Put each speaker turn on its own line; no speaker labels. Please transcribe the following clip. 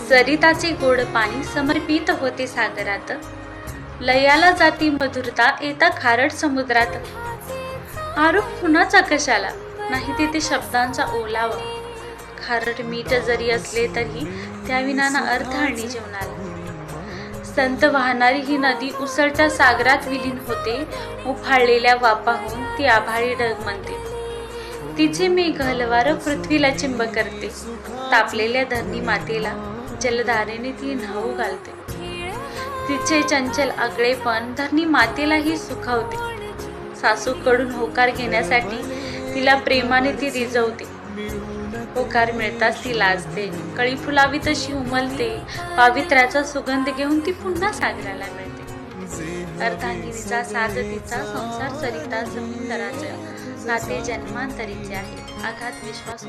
सरिताचे गोड पाणी समर्पित होते सागरात, लयाला जाती मधुरता येता खारट समुद्रात. आरोप कुणाचा कशाला, नाही तिथे शब्दांचा ओलावा. खारट मीठ जरी असले तरी त्याविना ना अर्थ आणि जीवनाला. संत वाहणारी ही नदी उसळत्या सागरात विलीन होते. उफाळलेल्या वापाहून ती आभाळी डगमगते. तिचे मेघ हलवार पृथ्वीला चिंब करते. तापलेल्या धरणी मातेला जलधारेने ती न्हाऊ घालते. तिचे चंचल आगळेपण धरणी मातेलाही सुखावते. सासूकडून होकार घेण्यासाठी तिला प्रेमाने ती रिझवते. होकार मिळताच ती लाजते, कळी फुलावी तशी उमलते. पावित्र्याचा सुगंध घेऊन ती पुन्हा सागराला मिळते. अर्धांगिनीचा साज तिचा संसार सरिता समुद्राचे नाते जन्मांतरीचे आहे. आघात विश्वास